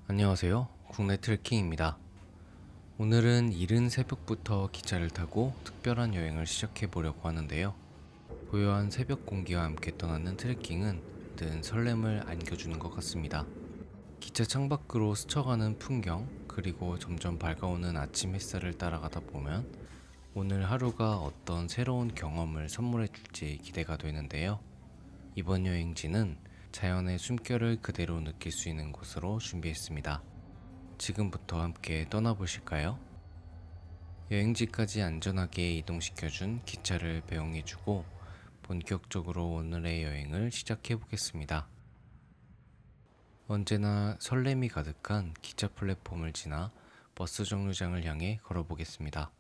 안녕하세요. 국내 트레킹입니다. 오늘은 이른 새벽부터 기차를 타고 특별한 여행을 시작해 보려고 하는데요. 고요한 새벽 공기와 함께 떠나는 트레킹은 늘 설렘을 안겨주는 것 같습니다. 기차 창밖으로 스쳐가는 풍경, 그리고 점점 밝아오는 아침 햇살을 따라가다 보면 오늘 하루가 어떤 새로운 경험을 선물해 줄지 기대가 되는데요. 이번 여행지는 자연의 숨결을 그대로 느낄 수 있는 곳으로 준비했습니다. 지금부터 함께 떠나보실까요? 여행지까지 안전하게 이동시켜준 기차를 배웅해주고 본격적으로 오늘의 여행을 시작해보겠습니다. 언제나 설렘이 가득한 기차 플랫폼을 지나 버스 정류장을 향해 걸어보겠습니다.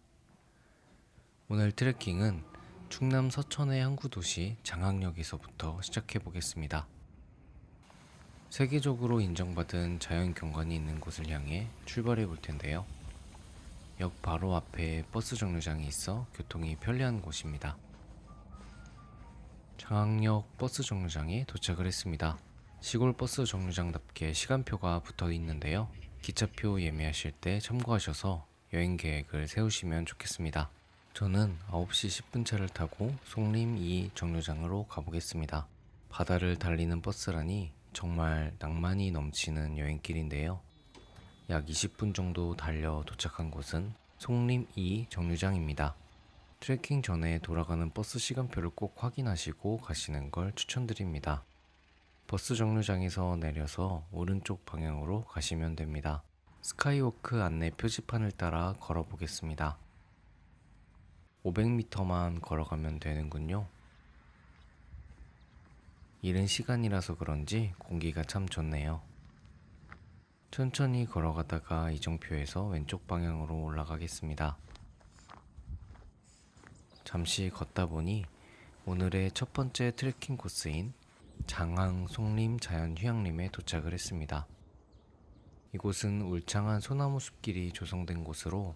오늘 트레킹은 충남 서천의 항구 도시 장항역에서부터 시작해보겠습니다. 세계적으로 인정받은 자연 경관이 있는 곳을 향해 출발해 볼 텐데요. 역 바로 앞에 버스 정류장이 있어 교통이 편리한 곳입니다. 장항역 버스 정류장에 도착을 했습니다. 시골 버스 정류장답게 시간표가 붙어 있는데요. 기차표 예매하실 때 참고하셔서 여행 계획을 세우시면 좋겠습니다. 저는 9시 10분 차를 타고 송림 2 정류장으로 가보겠습니다. 바다를 달리는 버스라니 정말 낭만이 넘치는 여행길인데요. 약 20분 정도 달려 도착한 곳은 송림 2 정류장입니다. 트레킹 전에 돌아가는 버스 시간표를 꼭 확인하시고 가시는 걸 추천드립니다. 버스 정류장에서 내려서 오른쪽 방향으로 가시면 됩니다. 스카이워크 안내 표지판을 따라 걸어보겠습니다. 500m만 걸어가면 되는군요. 이른 시간이라서 그런지 공기가 참 좋네요. 천천히 걸어가다가 이정표에서 왼쪽 방향으로 올라가겠습니다. 잠시 걷다 보니 오늘의 첫 번째 트레킹 코스인 장항 송림 자연휴양림에 도착을 했습니다. 이곳은 울창한 소나무 숲길이 조성된 곳으로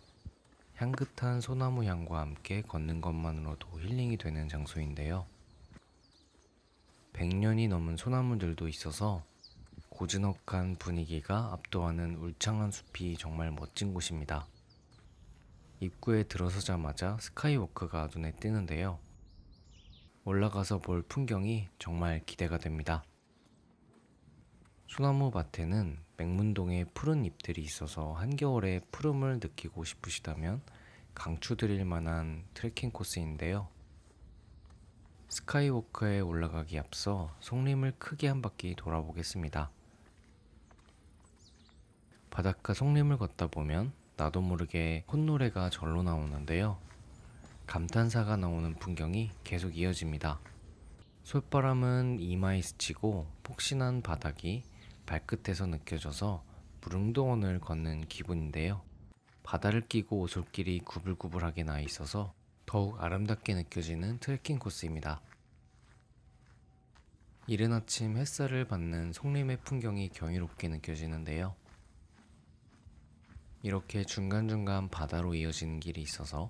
향긋한 소나무 향과 함께 걷는 것만으로도 힐링이 되는 장소인데요. 100년이 넘은 소나무들도 있어서 고즈넉한 분위기가 압도하는 울창한 숲이 정말 멋진 곳입니다. 입구에 들어서자마자 스카이워크가 눈에 띄는데요. 올라가서 볼 풍경이 정말 기대가 됩니다. 소나무 밭에는 맹문동에 푸른 잎들이 있어서 한겨울에 푸름을 느끼고 싶으시다면 강추드릴 만한 트레킹 코스인데요. 스카이워크에 올라가기 앞서 송림을 크게 한 바퀴 돌아보겠습니다. 바닷가 송림을 걷다 보면 나도 모르게 콧노래가 절로 나오는데요. 감탄사가 나오는 풍경이 계속 이어집니다. 솔바람은 이마에 스치고 폭신한 바닥이 발끝에서 느껴져서 무릉도원을 걷는 기분인데요. 바다를 끼고 오솔길이 구불구불하게 나 있어서 더욱 아름답게 느껴지는 트레킹 코스입니다. 이른 아침 햇살을 받는 송림의 풍경이 경이롭게 느껴지는데요. 이렇게 중간중간 바다로 이어지는 길이 있어서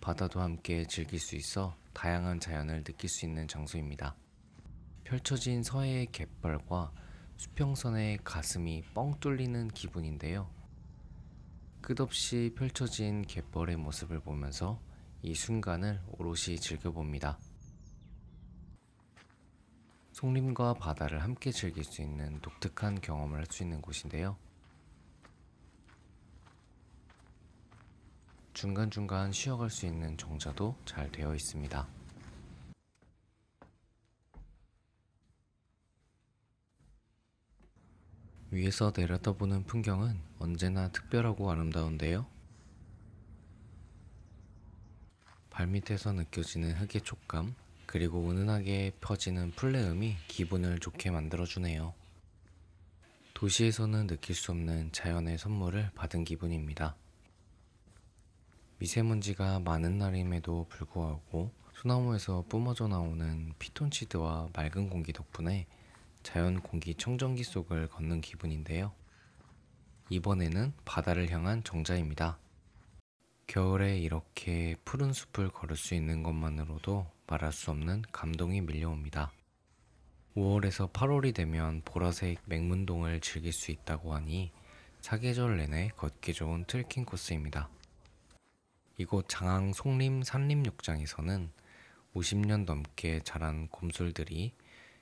바다도 함께 즐길 수 있어 다양한 자연을 느낄 수 있는 장소입니다. 펼쳐진 서해의 갯벌과 수평선의 가슴이 뻥 뚫리는 기분인데요. 끝없이 펼쳐진 갯벌의 모습을 보면서 이 순간을 오롯이 즐겨봅니다. 송림과 바다를 함께 즐길 수 있는 독특한 경험을 할 수 있는 곳인데요. 중간중간 쉬어갈 수 있는 정자도 잘 되어 있습니다. 위에서 내려다보는 풍경은 언제나 특별하고 아름다운데요. 발밑에서 느껴지는 흙의 촉감, 그리고 은은하게 펴지는 풀내음이 기분을 좋게 만들어주네요. 도시에서는 느낄 수 없는 자연의 선물을 받은 기분입니다. 미세먼지가 많은 날임에도 불구하고 소나무에서 뿜어져 나오는 피톤치드와 맑은 공기 덕분에 자연 공기 청정기 속을 걷는 기분인데요. 이번에는 바다를 향한 정자입니다. 겨울에 이렇게 푸른 숲을 걸을 수 있는 것만으로도 말할 수 없는 감동이 밀려옵니다. 5월에서 8월이 되면 보라색 맹문동을 즐길 수 있다고 하니 사계절 내내 걷기 좋은 트레킹 코스입니다. 이곳 장항 송림 산림욕장에서는 50년 넘게 자란 곰솔들이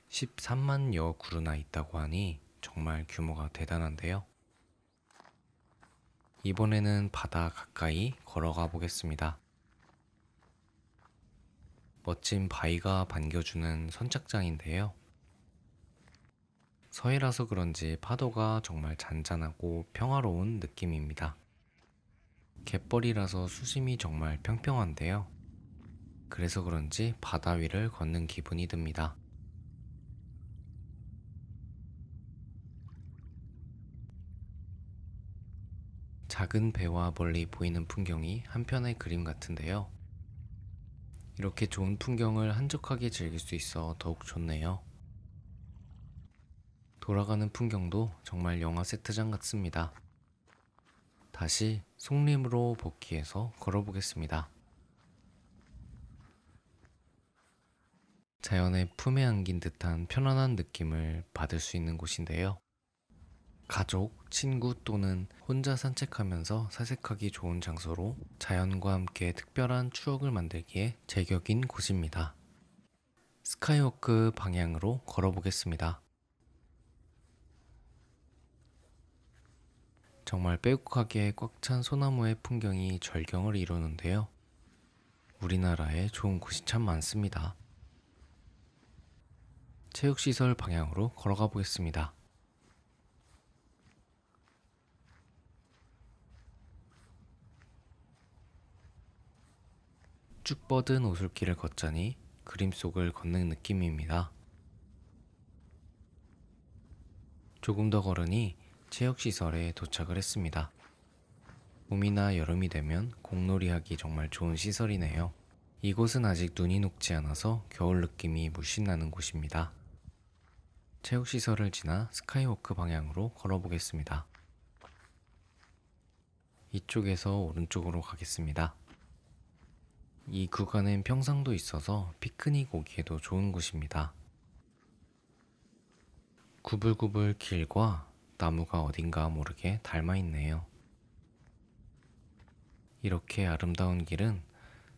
13만여 그루나 있다고 하니 정말 규모가 대단한데요. 이번에는 바다 가까이 걸어가 보겠습니다. 멋진 바위가 반겨주는 선착장인데요. 서해라서 그런지 파도가 정말 잔잔하고 평화로운 느낌입니다. 갯벌이라서 수심이 정말 평평한데요. 그래서 그런지 바다 위를 걷는 기분이 듭니다. 작은 배와 멀리 보이는 풍경이 한편의 그림 같은데요. 이렇게 좋은 풍경을 한적하게 즐길 수 있어 더욱 좋네요. 돌아가는 풍경도 정말 영화 세트장 같습니다. 다시 송림으로 복귀해서 걸어보겠습니다. 자연의 품에 안긴 듯한 편안한 느낌을 받을 수 있는 곳인데요. 가족, 친구 또는 혼자 산책하면서 사색하기 좋은 장소로 자연과 함께 특별한 추억을 만들기에 제격인 곳입니다. 스카이워크 방향으로 걸어보겠습니다. 정말 빼곡하게 꽉 찬 소나무의 풍경이 절경을 이루는데요. 우리나라에 좋은 곳이 참 많습니다. 체육시설 방향으로 걸어가 보겠습니다. 쭉 뻗은 오솔길을 걷자니 그림 속을 걷는 느낌입니다. 조금 더 걸으니 체육시설에 도착을 했습니다. 봄이나 여름이 되면 공놀이하기 정말 좋은 시설이네요. 이곳은 아직 눈이 녹지 않아서 겨울 느낌이 물씬 나는 곳입니다. 체육시설을 지나 스카이워크 방향으로 걸어보겠습니다. 이쪽에서 오른쪽으로 가겠습니다. 이 구간엔 평상도 있어서 피크닉 오기에도 좋은 곳입니다. 구불구불 길과 나무가 어딘가 모르게 닮아 있네요. 이렇게 아름다운 길은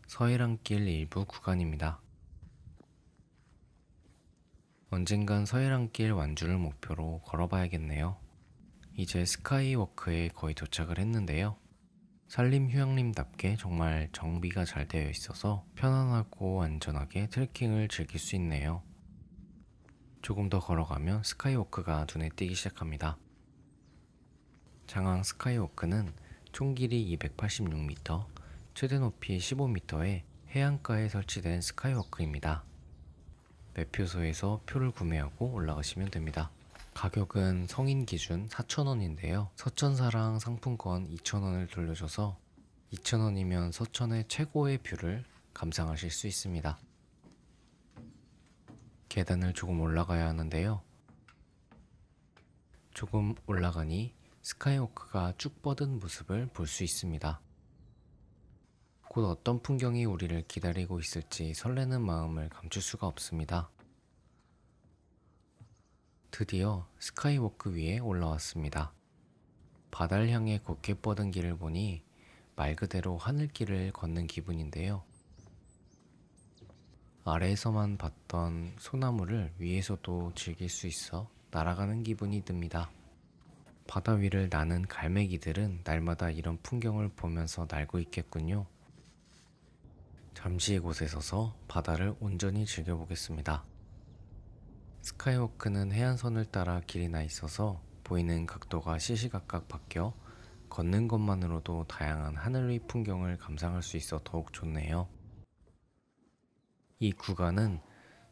서해랑길 일부 구간입니다. 언젠간 서해랑길 완주를 목표로 걸어봐야겠네요. 이제 스카이워크에 거의 도착을 했는데요. 산림휴양림답게 정말 정비가 잘 되어 있어서 편안하고 안전하게 트레킹을 즐길 수 있네요. 조금 더 걸어가면 스카이워크가 눈에 띄기 시작합니다. 장항 스카이워크는 총 길이 286m, 최대 높이 15m의 해안가에 설치된 스카이워크입니다. 매표소에서 표를 구매하고 올라가시면 됩니다. 가격은 성인 기준 4,000원인데요. 서천사랑 상품권 2,000원을 돌려줘서 2,000원이면 서천의 최고의 뷰를 감상하실 수 있습니다. 계단을 조금 올라가야 하는데요. 조금 올라가니 스카이워크가 쭉 뻗은 모습을 볼 수 있습니다. 곧 어떤 풍경이 우리를 기다리고 있을지 설레는 마음을 감출 수가 없습니다. 드디어 스카이워크 위에 올라왔습니다. 바다를 향해 곱게 뻗은 길을 보니 말 그대로 하늘길을 걷는 기분인데요. 아래에서만 봤던 소나무를 위에서도 즐길 수 있어 날아가는 기분이 듭니다. 바다 위를 나는 갈매기들은 날마다 이런 풍경을 보면서 날고 있겠군요. 잠시 이곳에 서서 바다를 온전히 즐겨보겠습니다. 스카이워크는 해안선을 따라 길이 나 있어서 보이는 각도가 시시각각 바뀌어 걷는 것만으로도 다양한 하늘 위 풍경을 감상할 수 있어 더욱 좋네요. 이 구간은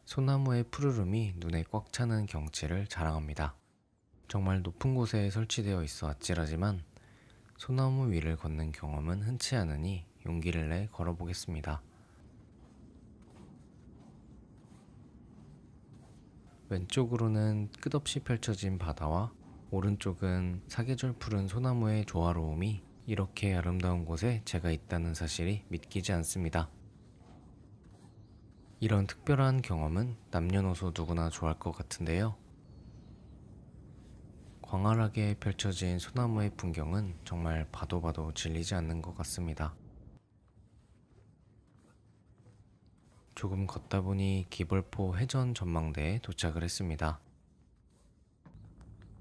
소나무의 푸르름이 눈에 꽉 차는 경치를 자랑합니다. 정말 높은 곳에 설치되어 있어 아찔하지만 소나무 위를 걷는 경험은 흔치 않으니 용기를 내 걸어보겠습니다. 왼쪽으로는 끝없이 펼쳐진 바다와 오른쪽은 사계절 푸른 소나무의 조화로움이 이렇게 아름다운 곳에 제가 있다는 사실이 믿기지 않습니다. 이런 특별한 경험은 남녀노소 누구나 좋아할 것 같은데요. 광활하게 펼쳐진 소나무의 풍경은 정말 봐도 봐도 질리지 않는 것 같습니다. 조금 걷다 보니 기벌포 해전 전망대에 도착을 했습니다.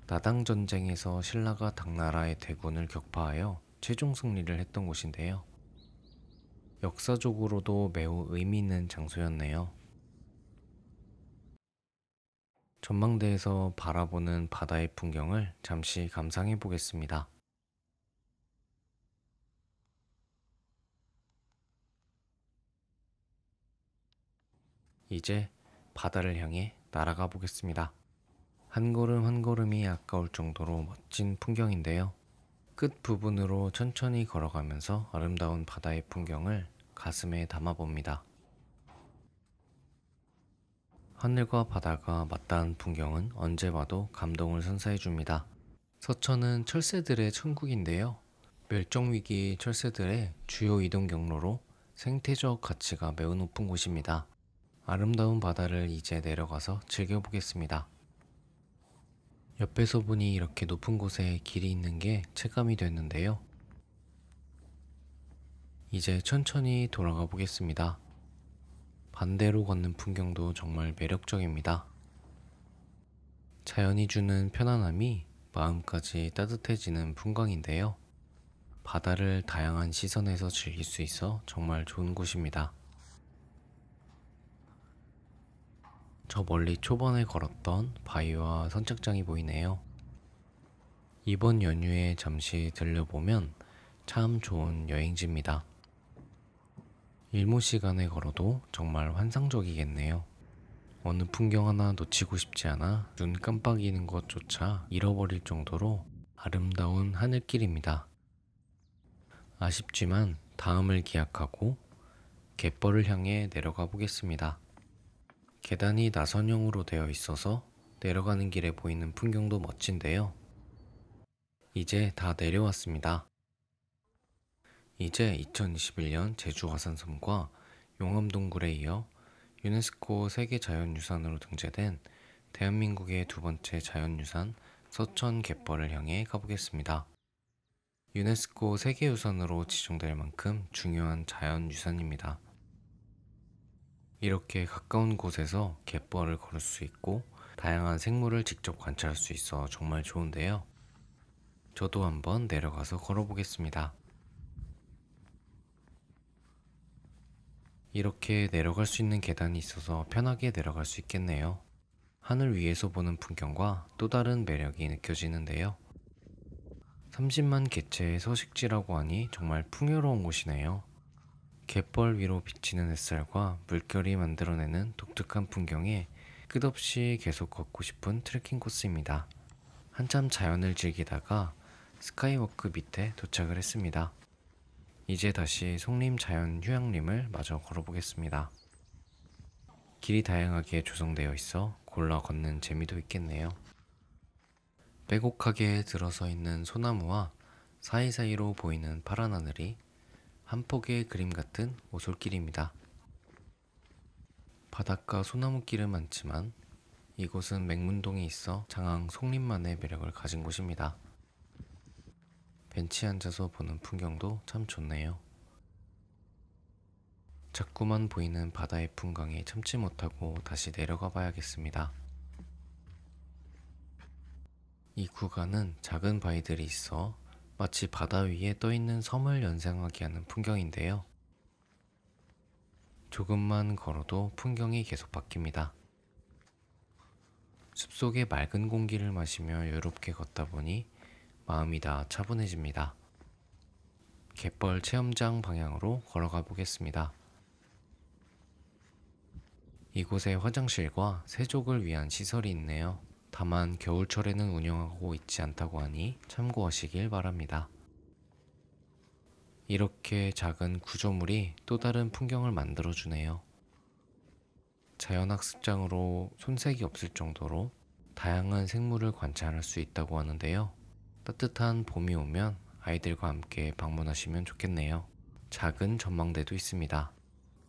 나당 전쟁에서 신라가 당나라의 대군을 격파하여 최종 승리를 했던 곳인데요. 역사적으로도 매우 의미 있는 장소였네요. 전망대에서 바라보는 바다의 풍경을 잠시 감상해 보겠습니다. 이제 바다를 향해 날아가 보겠습니다. 한 걸음 한 걸음이 아까울 정도로 멋진 풍경인데요. 끝 부분으로 천천히 걸어가면서 아름다운 바다의 풍경을 가슴에 담아봅니다. 하늘과 바다가 맞닿은 풍경은 언제 봐도 감동을 선사해줍니다. 서천은 철새들의 천국인데요. 멸종위기 철새들의 주요 이동 경로로 생태적 가치가 매우 높은 곳입니다. 아름다운 바다를 이제 내려가서 즐겨보겠습니다. 옆에서 보니 이렇게 높은 곳에 길이 있는 게 체감이 됐는데요. 이제 천천히 돌아가 보겠습니다. 반대로 걷는 풍경도 정말 매력적입니다. 자연이 주는 편안함이 마음까지 따뜻해지는 풍광인데요. 바다를 다양한 시선에서 즐길 수 있어 정말 좋은 곳입니다. 저 멀리 초반에 걸었던 바위와 선착장이 보이네요. 이번 연휴에 잠시 들려보면 참 좋은 여행지입니다. 일몰 시간에 걸어도 정말 환상적이겠네요. 어느 풍경 하나 놓치고 싶지 않아 눈 깜빡이는 것조차 잃어버릴 정도로 아름다운 하늘길입니다. 아쉽지만 다음을 기약하고 갯벌을 향해 내려가 보겠습니다. 계단이 나선형으로 되어 있어서 내려가는 길에 보이는 풍경도 멋진데요. 이제 다 내려왔습니다. 이제 2021년 제주 화산섬과 용암동굴에 이어 유네스코 세계자연유산으로 등재된 대한민국의 두 번째 자연유산 서천 갯벌을 향해 가보겠습니다. 유네스코 세계유산으로 지정될 만큼 중요한 자연유산입니다. 이렇게 가까운 곳에서 갯벌을 걸을 수 있고 다양한 생물을 직접 관찰할 수 있어 정말 좋은데요. 저도 한번 내려가서 걸어보겠습니다. 이렇게 내려갈 수 있는 계단이 있어서 편하게 내려갈 수 있겠네요. 하늘 위에서 보는 풍경과 또 다른 매력이 느껴지는데요. 30만 개체의 서식지라고 하니 정말 풍요로운 곳이네요. 갯벌 위로 비치는 햇살과 물결이 만들어내는 독특한 풍경에 끝없이 계속 걷고 싶은 트레킹 코스입니다. 한참 자연을 즐기다가 스카이워크 밑에 도착을 했습니다. 이제 다시 송림 자연휴양림을 마저 걸어보겠습니다. 길이 다양하게 조성되어 있어 골라 걷는 재미도 있겠네요. 빼곡하게 들어서 있는 소나무와 사이사이로 보이는 파란 하늘이 한 폭의 그림 같은 오솔길입니다. 바닷가 소나무길은 많지만 이곳은 맹문동에 있어 장항 송림만의 매력을 가진 곳입니다. 벤치에 앉아서 보는 풍경도 참 좋네요. 자꾸만 보이는 바다의 풍광에 참지 못하고 다시 내려가 봐야겠습니다. 이 구간은 작은 바위들이 있어 마치 바다 위에 떠있는 섬을 연상하게 하는 풍경인데요. 조금만 걸어도 풍경이 계속 바뀝니다. 숲속의 맑은 공기를 마시며 여유롭게 걷다 보니 마음이 다 차분해집니다. 갯벌 체험장 방향으로 걸어가 보겠습니다. 이곳에 화장실과 세족을 위한 시설이 있네요. 다만 겨울철에는 운영하고 있지 않다고 하니 참고하시길 바랍니다. 이렇게 작은 구조물이 또 다른 풍경을 만들어주네요. 자연학습장으로 손색이 없을 정도로 다양한 생물을 관찰할 수 있다고 하는데요. 따뜻한 봄이 오면 아이들과 함께 방문하시면 좋겠네요. 작은 전망대도 있습니다.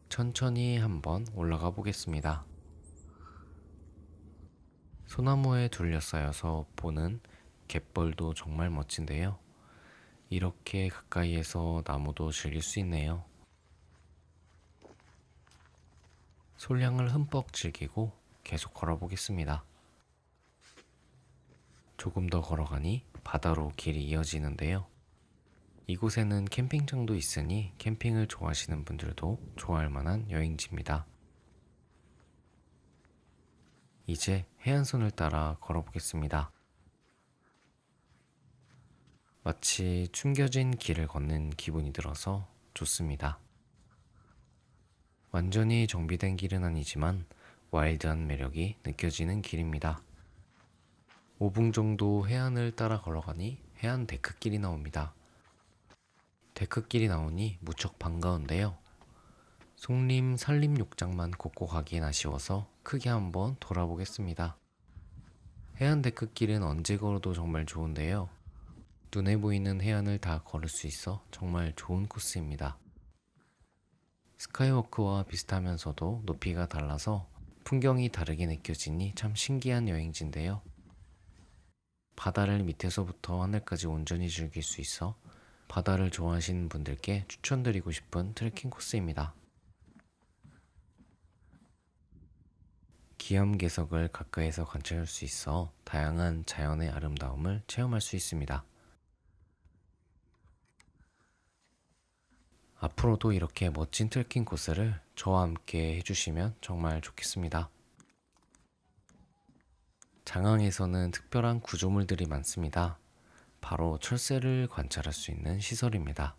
천천히 한번 올라가 보겠습니다. 소나무에 둘러싸여서 보는 갯벌도 정말 멋진데요. 이렇게 가까이에서 나무도 즐길 수 있네요. 솔량을 흠뻑 즐기고 계속 걸어보겠습니다. 조금 더 걸어가니 바다로 길이 이어지는데요. 이곳에는 캠핑장도 있으니 캠핑을 좋아하시는 분들도 좋아할 만한 여행지입니다. 이제 해안선을 따라 걸어보겠습니다. 마치 숨겨진 길을 걷는 기분이 들어서 좋습니다. 완전히 정비된 길은 아니지만 와일드한 매력이 느껴지는 길입니다. 5분 정도 해안을 따라 걸어가니 해안 데크길이 나옵니다. 데크길이 나오니 무척 반가운데요. 송림 산림욕장만 걷고 가기엔 아쉬워서 크게 한번 돌아보겠습니다. 해안 데크길은 언제 걸어도 정말 좋은데요. 눈에 보이는 해안을 다 걸을 수 있어 정말 좋은 코스입니다. 스카이워크와 비슷하면서도 높이가 달라서 풍경이 다르게 느껴지니 참 신기한 여행지인데요. 바다를 밑에서부터 하늘까지 온전히 즐길 수 있어 바다를 좋아하시는 분들께 추천드리고 싶은 트레킹 코스입니다. 기암괴석을 가까이서 관찰할 수 있어 다양한 자연의 아름다움을 체험할 수 있습니다. 앞으로도 이렇게 멋진 트레킹 코스를 저와 함께 해주시면 정말 좋겠습니다. 장항에서는 특별한 구조물들이 많습니다. 바로 철새를 관찰할 수 있는 시설입니다.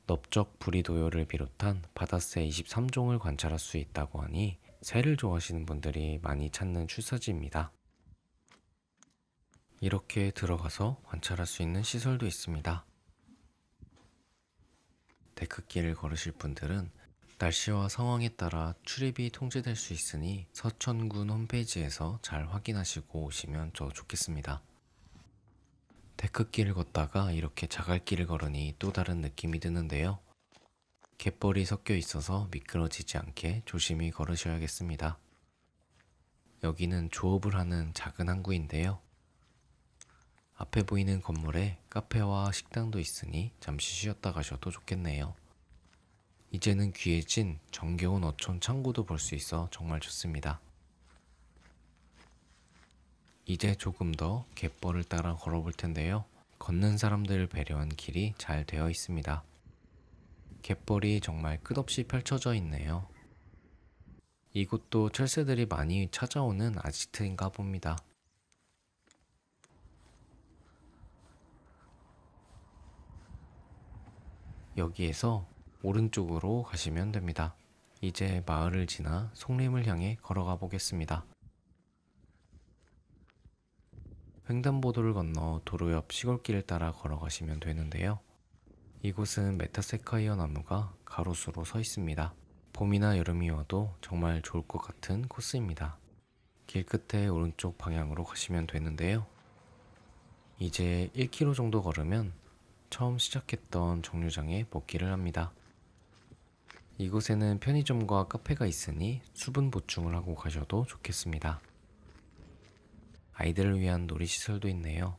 넓적 부리도요를 비롯한 바다새 23종을 관찰할 수 있다고 하니 새를 좋아하시는 분들이 많이 찾는 출사지입니다. 이렇게 들어가서 관찰할 수 있는 시설도 있습니다. 데크길을 걸으실 분들은 날씨와 상황에 따라 출입이 통제될 수 있으니 서천군 홈페이지에서 잘 확인하시고 오시면 더 좋겠습니다. 데크길을 걷다가 이렇게 자갈길을 걸으니 또 다른 느낌이 드는데요. 갯벌이 섞여 있어서 미끄러지지 않게 조심히 걸으셔야겠습니다. 여기는 조업을 하는 작은 항구인데요. 앞에 보이는 건물에 카페와 식당도 있으니 잠시 쉬었다 가셔도 좋겠네요. 이제는 귀해진 정겨운 어촌 창고도 볼 수 있어 정말 좋습니다. 이제 조금 더 갯벌을 따라 걸어볼 텐데요. 걷는 사람들을 배려한 길이 잘 되어 있습니다. 갯벌이 정말 끝없이 펼쳐져 있네요. 이곳도 철새들이 많이 찾아오는 아지트인가 봅니다. 여기에서 오른쪽으로 가시면 됩니다. 이제 마을을 지나 송림을 향해 걸어가 보겠습니다. 횡단보도를 건너 도로 옆 시골길을 따라 걸어가시면 되는데요. 이곳은 메타세카이어 나무가 가로수로 서 있습니다. 봄이나 여름이 와도 정말 좋을 것 같은 코스입니다. 길 끝에 오른쪽 방향으로 가시면 되는데요. 이제 1km 정도 걸으면 처음 시작했던 정류장에 복귀를 합니다. 이곳에는 편의점과 카페가 있으니 수분 보충을 하고 가셔도 좋겠습니다. 아이들을 위한 놀이시설도 있네요.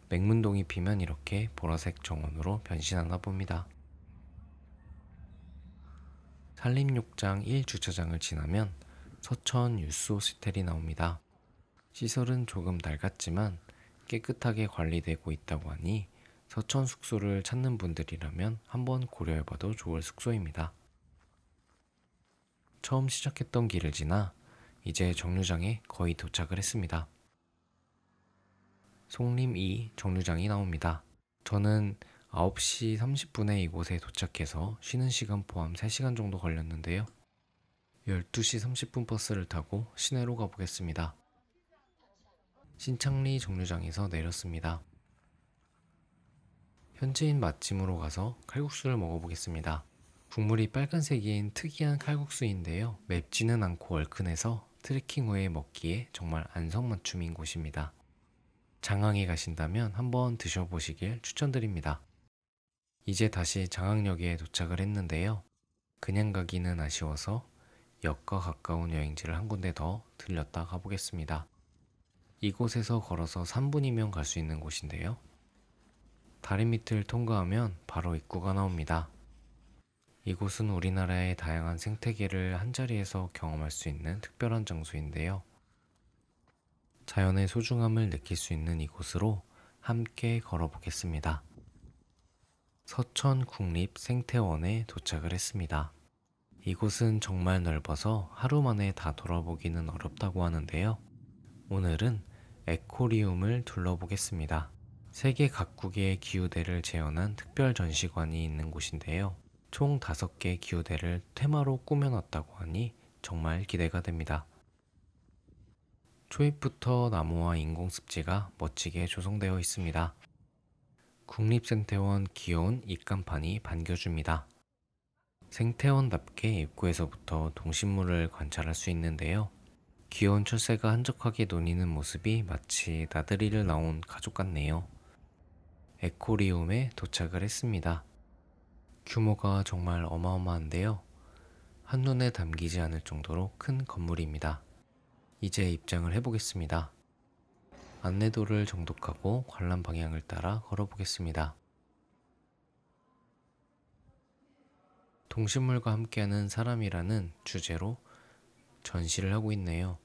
맹문동이 피면 이렇게 보라색 정원으로 변신하나 봅니다. 산림욕장 1주차장을 지나면 서천 유스 호스텔이 나옵니다. 시설은 조금 낡았지만 깨끗하게 관리되고 있다고 하니 서천 숙소를 찾는 분들이라면 한번 고려해봐도 좋을 숙소입니다. 처음 시작했던 길을 지나 이제 정류장에 거의 도착을 했습니다. 송림 2 정류장이 나옵니다. 저는 9시 30분에 이곳에 도착해서 쉬는 시간 포함 3시간 정도 걸렸는데요. 12시 30분 버스를 타고 시내로 가보겠습니다. 신창리 정류장에서 내렸습니다. 현지인 맛집으로 가서 칼국수를 먹어보겠습니다. 국물이 빨간색인 특이한 칼국수인데요. 맵지는 않고 얼큰해서 트레킹 후에 먹기에 정말 안성맞춤인 곳입니다. 장항에 가신다면 한번 드셔보시길 추천드립니다. 이제 다시 장항역에 도착을 했는데요. 그냥 가기는 아쉬워서 역과 가까운 여행지를 한 군데 더 들렸다 가보겠습니다. 이곳에서 걸어서 3분이면 갈 수 있는 곳인데요. 다리 밑을 통과하면 바로 입구가 나옵니다. 이곳은 우리나라의 다양한 생태계를 한자리에서 경험할 수 있는 특별한 장소인데요. 자연의 소중함을 느낄 수 있는 이곳으로 함께 걸어보겠습니다. 서천국립생태원에 도착을 했습니다. 이곳은 정말 넓어서 하루 만에 다 돌아보기는 어렵다고 하는데요. 오늘은 에코리움을 둘러보겠습니다. 세계 각국의 기후대를 재현한 특별 전시관이 있는 곳인데요. 총 5개 기후대를 테마로 꾸며놨다고 하니 정말 기대가 됩니다. 초입부터 나무와 인공습지가 멋지게 조성되어 있습니다. 국립생태원 귀여운 입간판이 반겨줍니다. 생태원답게 입구에서부터 동식물을 관찰할 수 있는데요. 귀여운 철새가 한적하게 노니는 모습이 마치 나들이를 나온 가족 같네요. 에코리움에 도착을 했습니다. 규모가 정말 어마어마한데요. 한눈에 담기지 않을 정도로 큰 건물입니다. 이제 입장을 해보겠습니다. 안내도를 정독하고 관람 방향을 따라 걸어보겠습니다. 동식물과 함께하는 사람이라는 주제로 전시를 하고 있네요.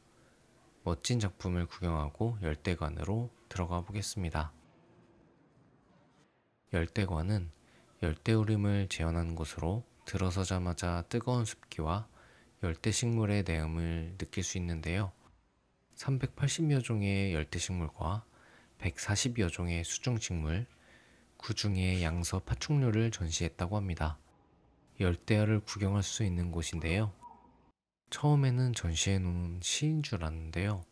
멋진 작품을 구경하고 열대관으로 들어가 보겠습니다. 열대관은 열대우림을 재현한 곳으로 들어서자마자 뜨거운 습기와 열대식물의 내음을 느낄 수 있는데요. 380여 종의 열대식물과 140여 종의 수중식물, 그중에 양서 파충류를 전시했다고 합니다. 열대야를 구경할 수 있는 곳인데요. 처음에는 전시해놓은 시인 줄 알았는데요.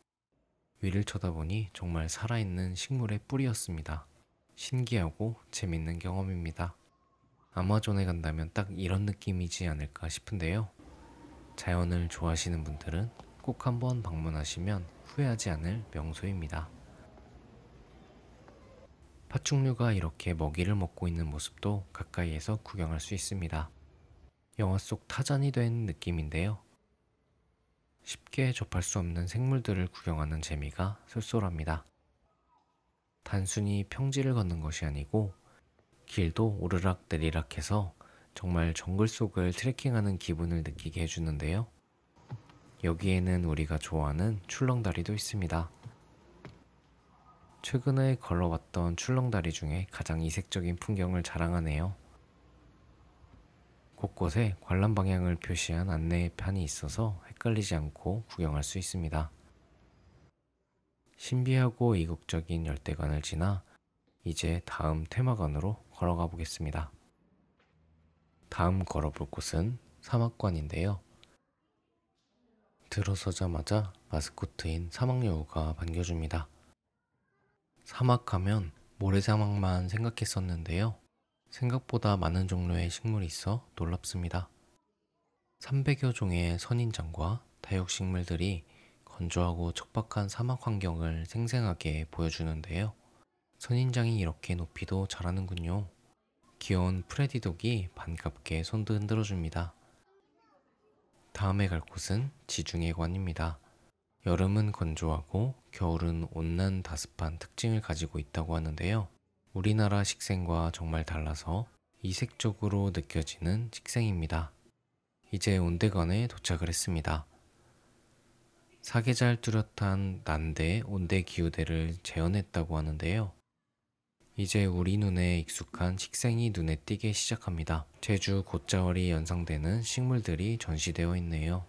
위를 쳐다보니 정말 살아있는 식물의 뿌리였습니다. 신기하고 재밌는 경험입니다. 아마존에 간다면 딱 이런 느낌이지 않을까 싶은데요. 자연을 좋아하시는 분들은 꼭 한번 방문하시면 후회하지 않을 명소입니다. 파충류가 이렇게 먹이를 먹고 있는 모습도 가까이에서 구경할 수 있습니다. 영화 속 타잔이 된 느낌인데요. 쉽게 접할 수 없는 생물들을 구경하는 재미가 쏠쏠합니다. 단순히 평지를 걷는 것이 아니고 길도 오르락 내리락 해서 정말 정글 속을 트레킹하는 기분을 느끼게 해주는데요. 여기에는 우리가 좋아하는 출렁다리도 있습니다. 최근에 걸어왔던 출렁다리 중에 가장 이색적인 풍경을 자랑하네요. 곳곳에 관람 방향을 표시한 안내판이 있어서 헷갈리지 않고 구경할 수 있습니다. 신비하고 이국적인 열대관을 지나 이제 다음 테마관으로 걸어가 보겠습니다. 다음 걸어볼 곳은 사막관인데요. 들어서자마자 마스코트인 사막여우가 반겨줍니다. 사막하면 모래사막만 생각했었는데요. 생각보다 많은 종류의 식물이 있어 놀랍습니다. 300여 종의 선인장과 다육식물들이 건조하고 척박한 사막 환경을 생생하게 보여주는데요. 선인장이 이렇게 높이도 자라는군요. 귀여운 프레디독이 반갑게 손도 흔들어줍니다. 다음에 갈 곳은 지중해관입니다. 여름은 건조하고 겨울은 온난 다습한 특징을 가지고 있다고 하는데요. 우리나라 식생과 정말 달라서 이색적으로 느껴지는 식생입니다. 이제 온대관에 도착을 했습니다. 사계절 뚜렷한 난대 온대 기후대를 재현했다고 하는데요. 이제 우리 눈에 익숙한 식생이 눈에 띄기 시작합니다. 제주 곶자월이 연상되는 식물들이 전시되어 있네요.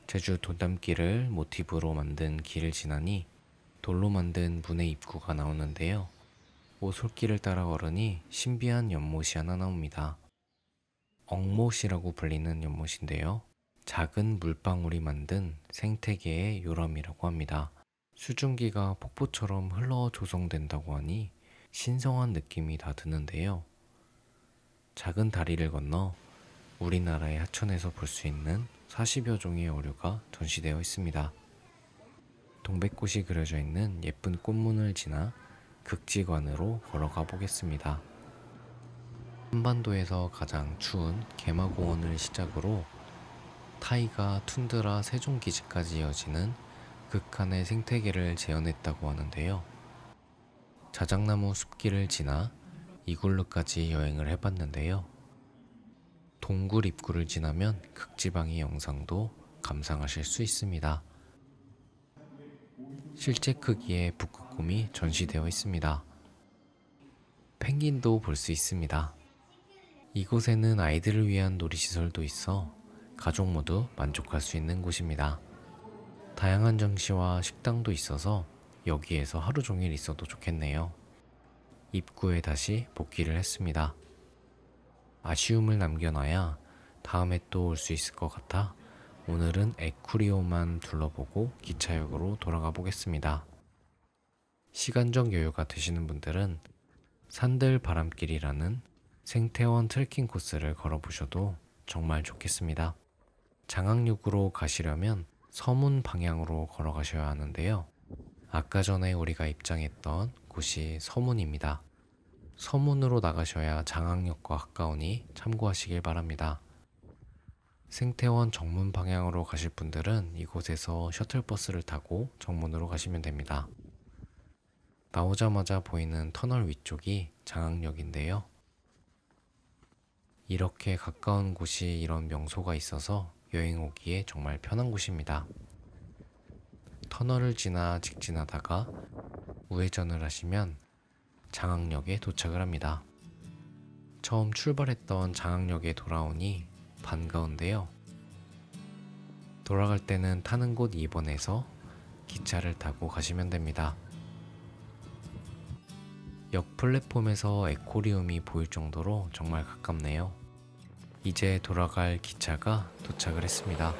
제주 돌담길을 모티브로 만든 길을 지나니 돌로 만든 문의 입구가 나오는데요. 오솔길을 따라 걸으니 신비한 연못이 하나 나옵니다. 엉못이라고 불리는 연못인데요. 작은 물방울이 만든 생태계의 요람이라고 합니다. 수증기가 폭포처럼 흘러 조성된다고 하니 신성한 느낌이 다 드는데요. 작은 다리를 건너 우리나라의 하천에서 볼 수 있는 40여 종의 어류가 전시되어 있습니다. 동백꽃이 그려져 있는 예쁜 꽃문을 지나 극지관으로 걸어가 보겠습니다. 한반도에서 가장 추운 개마고원을 시작으로 타이가, 툰드라, 세종기지까지 이어지는 극한의 생태계를 재현했다고 하는데요. 자작나무 숲길을 지나 이굴루까지 여행을 해봤는데요. 동굴 입구를 지나면 극지방의 영상도 감상하실 수 있습니다. 실제 크기의 북극곰이 전시되어 있습니다. 펭귄도 볼 수 있습니다. 이곳에는 아이들을 위한 놀이시설도 있어 가족 모두 만족할 수 있는 곳입니다. 다양한 전시와 식당도 있어서 여기에서 하루 종일 있어도 좋겠네요. 입구에 다시 복귀를 했습니다. 아쉬움을 남겨놔야 다음에 또 올 수 있을 것 같아 오늘은 에쿠리오만 둘러보고 기차역으로 돌아가 보겠습니다. 시간적 여유가 되시는 분들은 산들 바람길이라는 생태원 트레킹 코스를 걸어보셔도 정말 좋겠습니다. 장악륙으로 가시려면 서문 방향으로 걸어가셔야 하는데요. 아까 전에 우리가 입장했던 곳이 서문입니다. 서문으로 나가셔야 장악역과 가까우니 참고하시길 바랍니다. 생태원 정문 방향으로 가실 분들은 이곳에서 셔틀버스를 타고 정문으로 가시면 됩니다. 나오자마자 보이는 터널 위쪽이 장악역인데요. 이렇게 가까운 곳이 이런 명소가 있어서 여행 오기에 정말 편한 곳입니다. 터널을 지나 직진하다가 우회전을 하시면 장악역에 도착을 합니다. 처음 출발했던 장악역에 돌아오니 반가운데요. 돌아갈 때는 타는 곳 2번에서 기차를 타고 가시면 됩니다. 역 플랫폼에서 에코리움이 보일 정도로 정말 가깝네요. 이제 돌아갈 기차가 도착을 했습니다.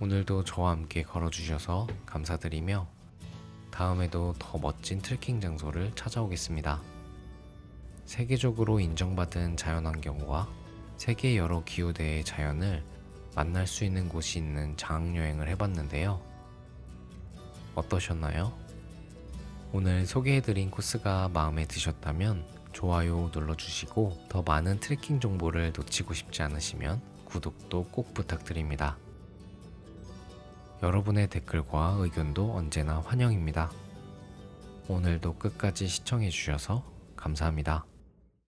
오늘도 저와 함께 걸어주셔서 감사드리며 다음에도 더 멋진 트레킹 장소를 찾아오겠습니다. 세계적으로 인정받은 자연환경과 세계 여러 기후대의 자연을 만날 수 있는 곳이 있는 장악여행을 해봤는데요. 어떠셨나요? 오늘 소개해드린 코스가 마음에 드셨다면 좋아요 눌러주시고 더 많은 트레킹 정보를 놓치고 싶지 않으시면 구독도 꼭 부탁드립니다. 여러분의 댓글과 의견도 언제나 환영입니다. 오늘도 끝까지 시청해주셔서 감사합니다.